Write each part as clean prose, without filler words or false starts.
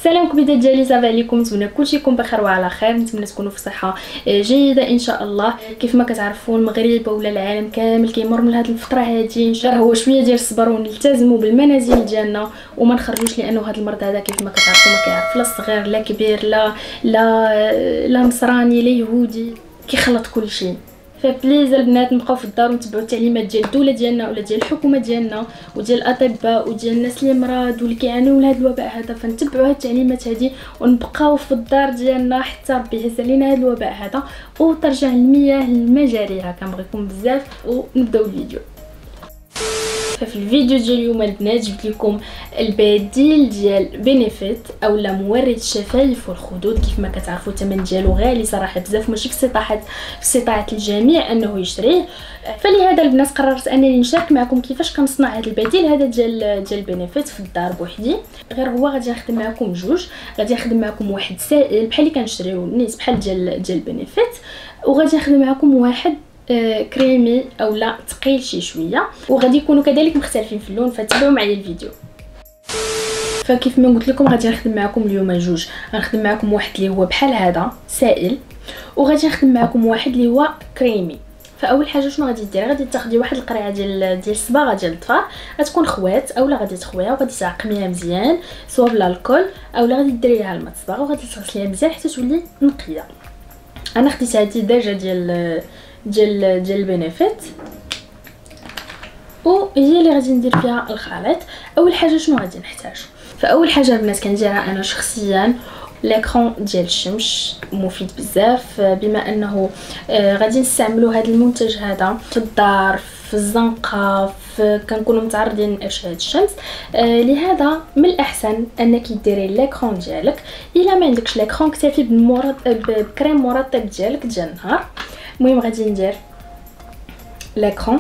السلام كبيدات ديالي، صافي عليكم؟ نتمنى كلشي يكون بخير وعلى خير. نتمنى تكونوا في صحه جيده ان شاء الله. كيف ما كتعرفوا المغرب ولا العالم كامل كيمر من هذه الفتره هذه، هو شويه ديال الصبر ونلتزموا بالمنازل ديالنا وما نخرجوش، لانه هذا المرض هذا كيف ما كتعرفوا ما كيعرف لا صغير لا كبير لا نصراني لا يهودي، كيخلط كلشي. فبليز البنات نبقاو في الدار ونتبعوا التعليمات ديال الدوله ديالنا ولا ديال الحكومه ديالنا وديال الاطباء وديال الناس اللي مرض واللي كيعانيو من هذا الوباء هذا. فنتبعوا هاد التعليمات هذه ونبقاو في الدار ديالنا حتى ربي يهز علينا هذا الوباء هذا وترجع المياه لمجاريها. كنبغيكم بزاف ونبداو الفيديو. ففي الفيديو ديال اليوم البنات جبت لكم البديل ديال بينيفيت اولا مورد الشفايف والخدود. كيف ما كتعرفوا الثمن ديالو غالي صراحه بزاف، ماشي في استطاعه الجميع انه يشتريه. فلهذا البنات قررت انني نشارك معكم كيفاش كنصنع هذا البديل هذا ديال بينيفيت في الدار بوحدي. غير هو غادي نخدم معكم جوج، غادي نخدم معكم واحد سائل بحال اللي كنشريو نيس بحال ديال بينيفيت، وغادي نخدم معكم واحد كريمي اولا ثقيل شي شويه، وغادي يكونوا كذلك مختلفين في اللون. فتابعوا معايا الفيديو. فكيف ما قلت لكم غادي نخدم معكم اليوم جوج. غنخدم معكم واحد اللي هو بحال هذا سائل، وغادي نخدم معكم واحد اللي هو كريمي. فاول حاجه شنو غادي ديري؟ غادي تاخدي واحد القرعه ديال الصباغه ديال الظفار، غتكون خوات اولا غادي تخويها وغادي تعقميها مزيان سواء بالالكول اولا غادي ديريها الماء الصباغه وغادي تغسليها مزيان حتى تولي نقيه. انا خديت هذه الدرجه ديال البينيفيت وهي اللي غادي ندير فيها الخليط. اول حاجه شنو غادي نحتاج؟ فاول حاجه البنات كنديرها انا شخصيا لاكرون ديال الشمس، مفيد بزاف بما انه غادي نستعملوا هذا المنتج هذا في الدار في الزنقه كنكونوا متعرضين لاشعه الشمس. لهذا من الاحسن انك ديري لاكرون ديالك. الا ما عندكش لاكرون اكتفي بكريم مرطب ديالك ديال النهار. المهم غادي ندير لاكرون.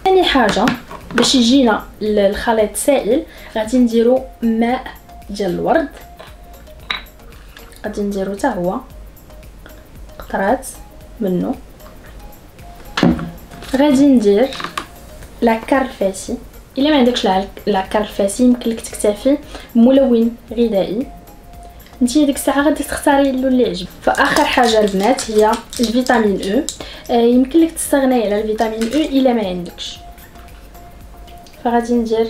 ثاني حاجه باش يجينا الخليط سائل غادي نديرو ماء ديال الورد، غادي نديرو حتى هو قطرات منه. غادي ندير لا كارفاسي. الا ما عندكش لا كارفاسي يمكن لك تكتفي بملون غذائي، نتي ديك الساعه غادي تختاري اللون اللي يعجبك. فاخر حاجه البنات هي الفيتامين او. يمكن لك تستغني على الفيتامين او الا ما عندكش. فغادي ندير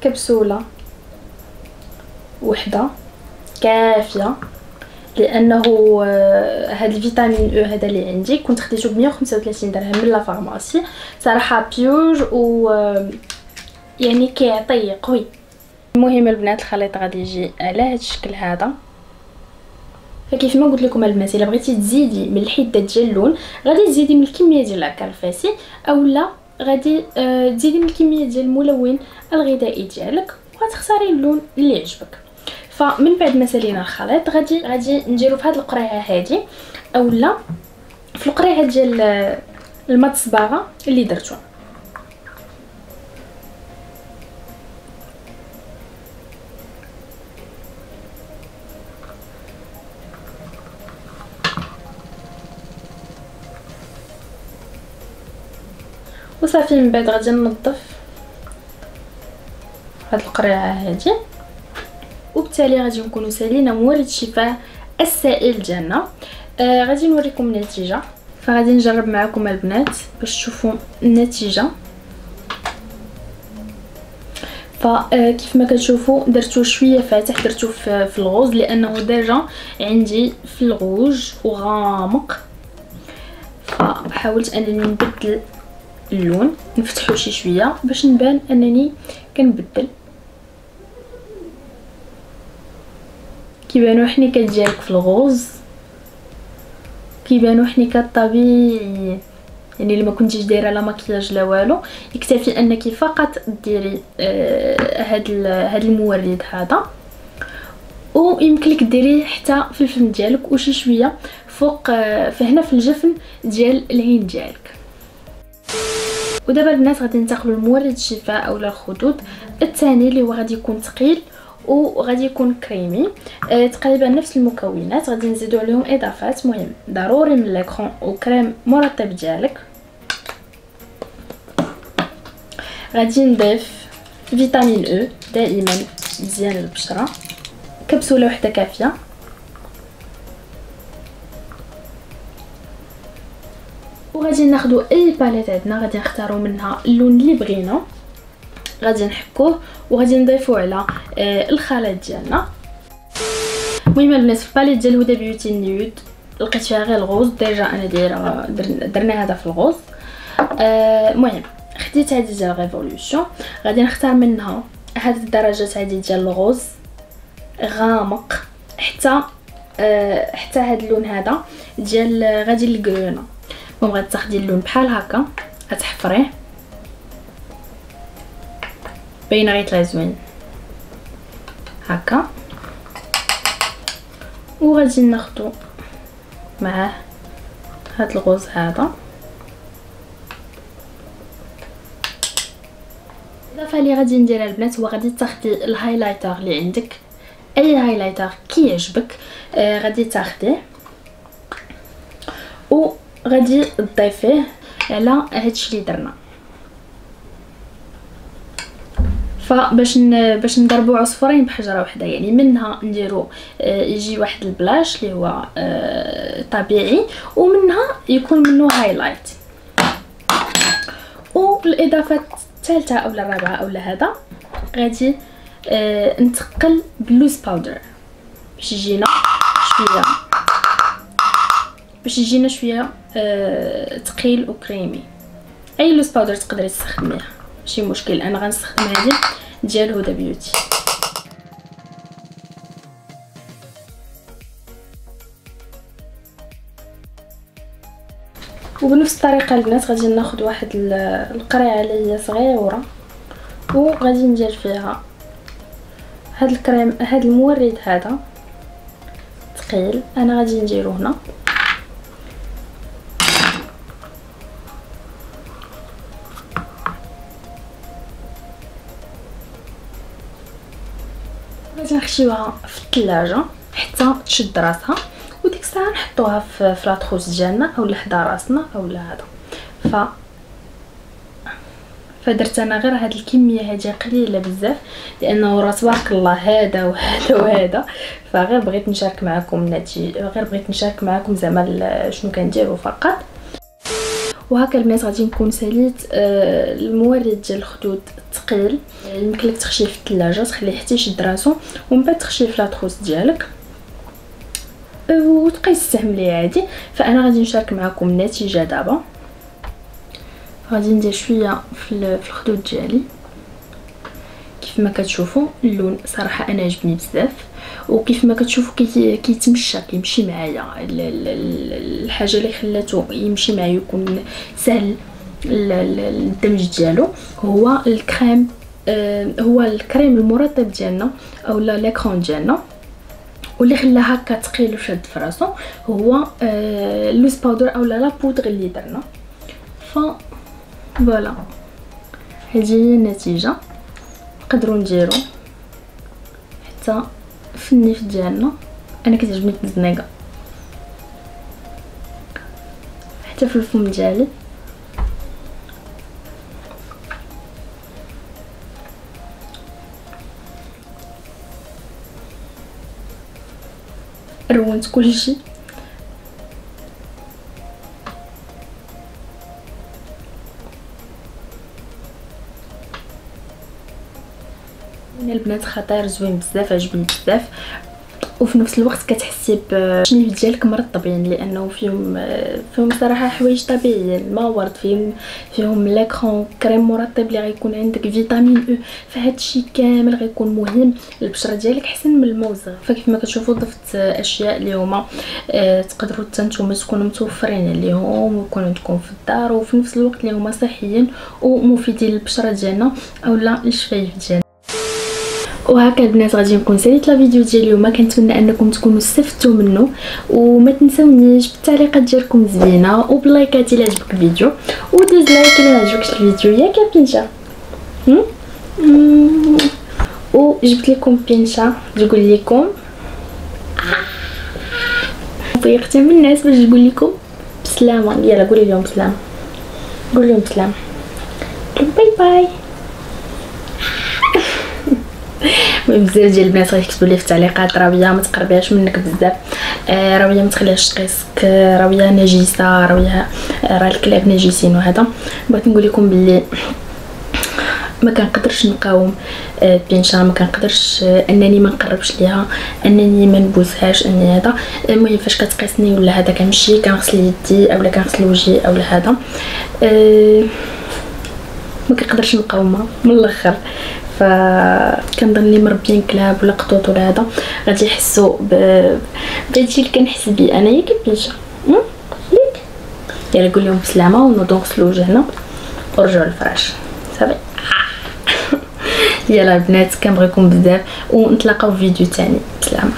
كبسوله وحده كافيه، لانه هذا الفيتامين او هذا اللي عندي كنت خديته ب 135 درهم من لا فارماسي صراحه بيور و يعني كيعطي قوي. المهم البنات الخليط غادي يجي على هذا الشكل هذا. فكيف ما قلت لكم البنات الا بغيتي تزيدي من الحده ديال اللون غادي تزيدي من الكميه ديال الكرفاسي اولا غادي تزيدي من الكميه ديال الملون الغذائي ديالك وغتختاري اللون اللي يعجبك. فمن بعد ما سالينا الخليط غادي نديرو في هذه القريعه هذه اولا في القريعه ديال الماء الصباغه اللي درتو. وصافي من بعد غادي ننظف هاد القريعه هذه، وبالتالي غادي نكونوا سالينا مورد الشفاه السائل ديالنا. غادي نوريكم النتيجه. فغادي نجرب معكم البنات باش تشوفوا النتيجه. فكيف ما كتشوفوا درتو شويه فاتح، درتو في الغوز لانه ديجا عندي في الغوج وغامق. فحاولت انني نبدل اللون نفتحو شي شويه باش نبان انني كنبدل. كيبانوا حنيكات ديالك في الغوز، كيبانوا حنيكات طبيعي، يعني لما كنتيش دايره لا مكياج لا والو يكتفي انك فقط ديري هاد المورد هذا، ويمكن لك ديريه حتى في الفم ديالك وشي شويه فوق فهنا في الجفن ديال العين ديالك. ودابا البنات غادي ننتقلوا لمورد الشفاه اولا الخدود الثاني اللي هو غادي يكون ثقيل وغادي يكون كريمي. تقريبا نفس المكونات، غادي نزيدو عليهم اضافات. مهم ضروري من لاكرون وكريم مرطب ديالك. غادي نضيف فيتامين او دائما مزيان للبشره. كبسوله وحده كافيه. وغادي ناخذ اي باليت عندنا، غادي نختاروا منها اللون اللي بغينا، غادي نحكوه وغادي نضيفوه على الخليط ديالنا. المهم البنات في الباليت ديال هدى بيوتي نيود لقيت فيها غير الغوز، ديجا انا درنا هذا في الغوز. المهم خديت هذه ديال ريفولوشن، غادي نختار منها هذه الدرجات هذه ديال الغوز غامق حتى هذا اللون هذا ديال غادي للكرونه. المهم غادي تاخدي اللون بحال هكا، غتحفريه باينه غيطلع زوين هكا، وغادي ناخدو معاه هاد الغوز هذا. الاضافه اللي غادي نديرها البنات هو غادي تاخدي الهايلايتر اللي عندك، اي هايلايتر كيعجبك غادي تاخديه وغادي تضيفيه على هادشي اللي درنا. فباش نضربوا عصفورين بحجره واحده، يعني منها نديروا يجي واحد البلاش اللي هو طبيعي، ومنها يكون منه هايلايت. والاضافه الثالثه او الرابعه او هذا غادي نتقل باللوز باودر باش يجينا شويه ثقيل وكريمي. اي لوز باودر تقدري تستخدميها ماشي مشكل، انا غنستخدم هذه ديال هدى بيوتي. وبنفس الطريقه البنات غادي ناخذ واحد القريعه اللي هي صغيره وغادي ندير فيها هاد الكريم، هاد المورد هذا ثقيل، انا غادي نديرو هنا غادي نخشيوها في الثلاجه حتى تشد راسها، وديك الساعه نحطوها في لاطخوس ديالنا اولا حدا راسنا اولا هذا. فدرت انا غير هاد الكميه هذه قليله بزاف لانه راه تبارك الله هذا وهذا وهذا، فغير بغيت نشارك معكم النتيجه، غير بغيت نشارك معكم زعما شنو كنديروا فقط. وهكا البنات غادي نكون ساليت المورد ديال الخدود الثقيل، يمكن لك تخشيه في الثلاجه تخليه حتى يشد راسو ومن بعد تخشيه في لاطخوس ديالك وتبقاي تستعمليه عادي. فانا غادي نشارك معكم النتيجه دابا. غادي ندير شويه في الخدود ديالي كيف ما كتشوفوا اللون صراحه انا عجبني بزاف، وكيف ما كتشوفوا كيتمشى كيمشي معايا. الحاجه اللي خلاتو يمشي معايا يكون سهل الدمج ديالو هو الكريم، هو الكريم المرطب ديالنا اولا لاكرون ديالنا، واللي خلاه هكا ثقيل وشاد في راسو هو اللوز باودر اولا لا بودغ اللي درنا. فوالا هذه هي النتيجه. نقدروا نديرو حتى في النيف ديالنا، انا كتعجبني الزنيقه حتى في الفم ديالي. رونت كلشي. البنات خطير زوين بزاف، عجبني بزاف، وفي نفس الوقت كتحسي بالشنيف ديالك مرطبين لانه فيهم صراحه حوايج طبيعيين، ما ورد فيهم لاكرون كريم مرطب اللي غيكون عندك فيتامين او، فهاد الشيء كامل غيكون مهم للبشره ديالك احسن من الموزغ. فكيف ما كتشوفوا ضفت اشياء اللي هما تقدروا حتى نتوما تكونوا متوفرين عليهم ويكون عندكم في الدار، وفي نفس الوقت اللي هما صحيين ومفيدين للبشره ديالنا اولا للشفايف ديالنا. وهكا البنات غادي نكون ساليت لا فيديو ديال اليوم، كنتمنى انكم تكونوا استفدتوا منه، وما تنسونيش بالتعليقات ديالكم زوينه وبلايكات الا عجبك الفيديو، وديزلايك الا ما عجبكش الفيديو ياك يا بنشا. وجبت لكم بنشا تقول لكم طريقتي من الناس باش تقول لكم بسلامه. يلا قولي لهم بسلامه، قولي لهم بسلامه، باي باي. بزاف ديال البنات غيكتبوا لي في التعليقات راويه ما تقربيهاش منك بزاف، راويه ما تخليهاش تقيسك، راويه نجسه، راويه راه الكلاب نجسين. وهذا بغيت نقول لكم باللي ما كنقدرش نقاوم بينشا، ما كنقدرش انني ما نقربش ليها، انني ما نبوسهاش، اني هذا. المهم فاش كتقيسني ولا هذا كنمشي كنغسل يدي اولا كنغسل وجهي اولا هذا، ما كنقدرش نقاومها من الاخر. فكنظن لي مربيين كلاب ولا قطوط ولا هذا غادي يحسوا بهادشي اللي كنحس بيه انايا كيف بينشا. ياك يلا قول لهم بسلامه ونوضو نغسلوا وجهنا ورجعوا للفراش صافي. يلا البنات كنبغيكم بزاف ونتلاقاو في فيديو تاني. بسلامه.